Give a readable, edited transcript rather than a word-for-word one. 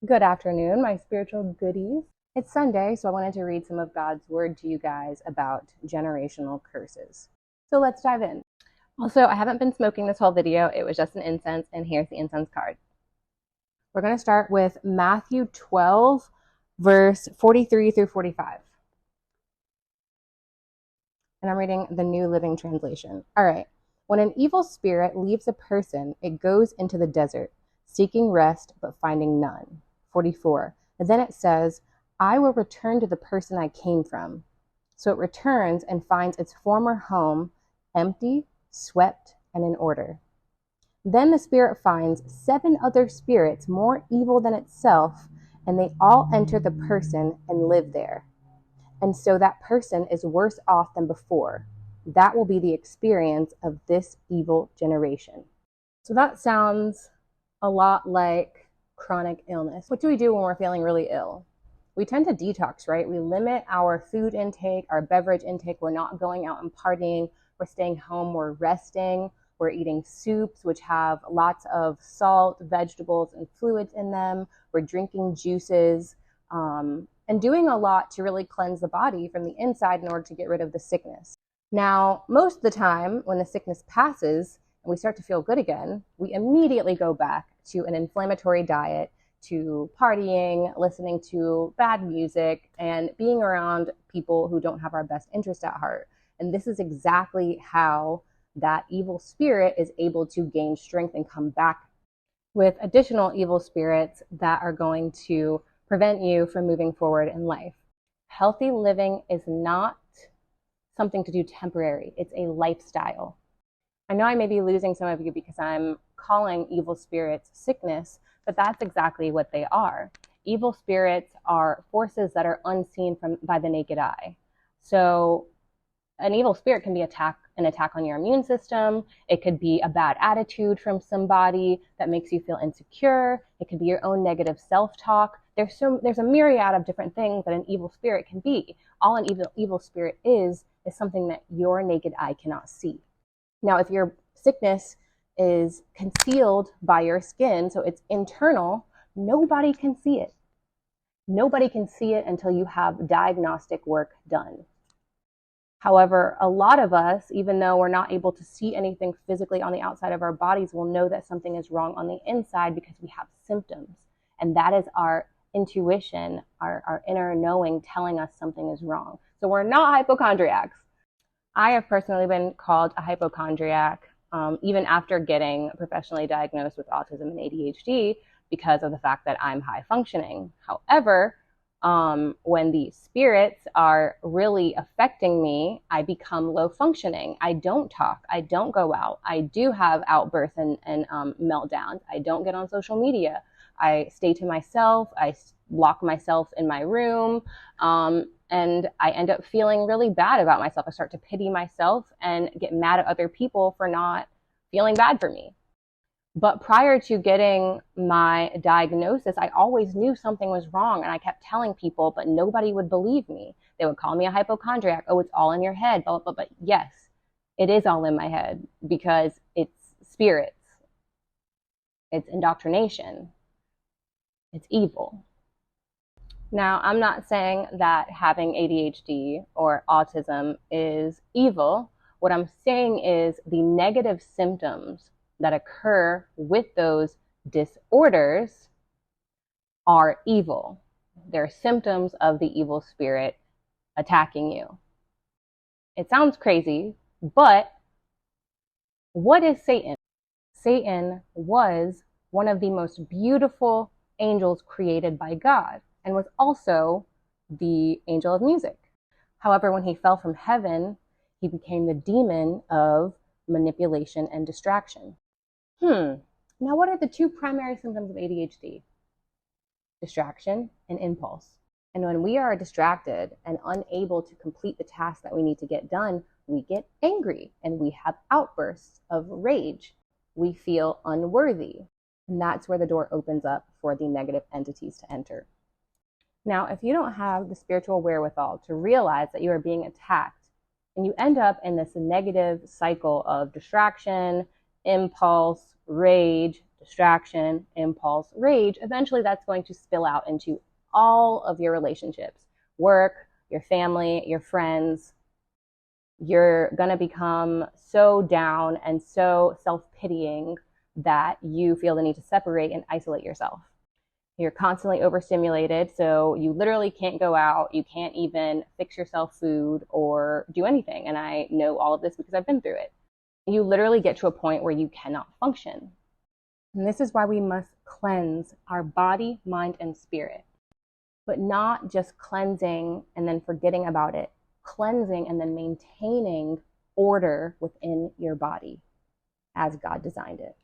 Good afternoon, my spiritual goodies. It's Sunday, so I wanted to read some of God's word to you guys about generational curses. So let's dive in. Also, I haven't been smoking this whole video. It was just an incense, and here's the incense card. We're going to start with Matthew 12, verse 43 through 45. And I'm reading the New Living Translation. All right. When an evil spirit leaves a person, it goes into the desert, seeking rest but finding none. 44. And then it says, I will return to the person I came from. So it returns and finds its former home empty, swept, and in order. Then the spirit finds 7 other spirits more evil than itself, and they all enter the person and live there. And so that person is worse off than before. That will be the experience of this evil generation. So that sounds a lot like chronic illness. What do we do when we're feeling really ill? We tend to detox, right? We limit our food intake, our beverage intake. We're not going out and partying. We're staying home. We're resting. We're eating soups, which have lots of salt, vegetables, and fluids in them. We're drinking juices. And doing a lot to really cleanse the body from the inside in order to get rid of the sickness. Now, most of the time, when the sickness passes and we start to feel good again, we immediately go back to an inflammatory diet, to partying, listening to bad music, and being around people who don't have our best interest at heart. And this is exactly how that evil spirit is able to gain strength and come back with additional evil spirits that are going to prevent you from moving forward in life. Healthy living is not something to do temporary. It's a lifestyle. I know I may be losing some of you because I'm calling evil spirits sickness, but that's exactly what they are. Evil spirits are forces that are unseen by the naked eye. So an evil spirit can be an attack on your immune system. It could be a bad attitude from somebody that makes you feel insecure. It could be your own negative self-talk. There's a myriad of different things that an evil spirit can be. All an evil spirit is something that your naked eye cannot see. Now, if your sickness is concealed by your skin, so it's internal, nobody can see it. Nobody can see it until you have diagnostic work done. However, a lot of us, even though we're not able to see anything physically on the outside of our bodies, will know that something is wrong on the inside because we have symptoms. And that is our intuition, our inner knowing telling us something is wrong. So we're not hypochondriacs. I have personally been called a hypochondriac even after getting professionally diagnosed with autism and ADHD because of the fact that I'm high functioning. However, when the spirits are really affecting me, I become low functioning. I don't talk. I don't go out. I do have outbursts and meltdowns. I don't get on social media. I stay to myself. I lock myself in my room. And I end up feeling really bad about myself. I start to pity myself and get mad at other people for not feeling bad for me. But prior to getting my diagnosis, I always knew something was wrong, and I kept telling people, but nobody would believe me. They would call me a hypochondriac. Oh, it's all in your head. Blah, blah, blah. But yes, it is all in my head because it's spirits. It's indoctrination. It's evil. Now, I'm not saying that having ADHD or autism is evil. What I'm saying is the negative symptoms that occur with those disorders are evil. They're symptoms of the evil spirit attacking you. It sounds crazy, but what is Satan? Satan was one of the most beautiful angels created by God and was also the angel of music. However, when he fell from heaven, he became the demon of manipulation and distraction. Now, what are the 2 primary symptoms of ADHD? Distraction and impulse. And when we are distracted and unable to complete the task that we need to get done, we get angry and we have outbursts of rage. We feel unworthy. And that's where the door opens up for the negative entities to enter. Now, if you don't have the spiritual wherewithal to realize that you are being attacked, and you end up in this negative cycle of distraction, impulse, rage, distraction, impulse, rage, eventually that's going to spill out into all of your relationships, work, your family, your friends. You're going to become so down and so self-pitying that you feel the need to separate and isolate yourself. You're constantly overstimulated, so you literally can't go out. You can't even fix yourself food or do anything. And I know all of this because I've been through it. You literally get to a point where you cannot function. And this is why we must cleanse our body, mind, and spirit. But not just cleansing and then forgetting about it. Cleansing and then maintaining order within your body as God designed it.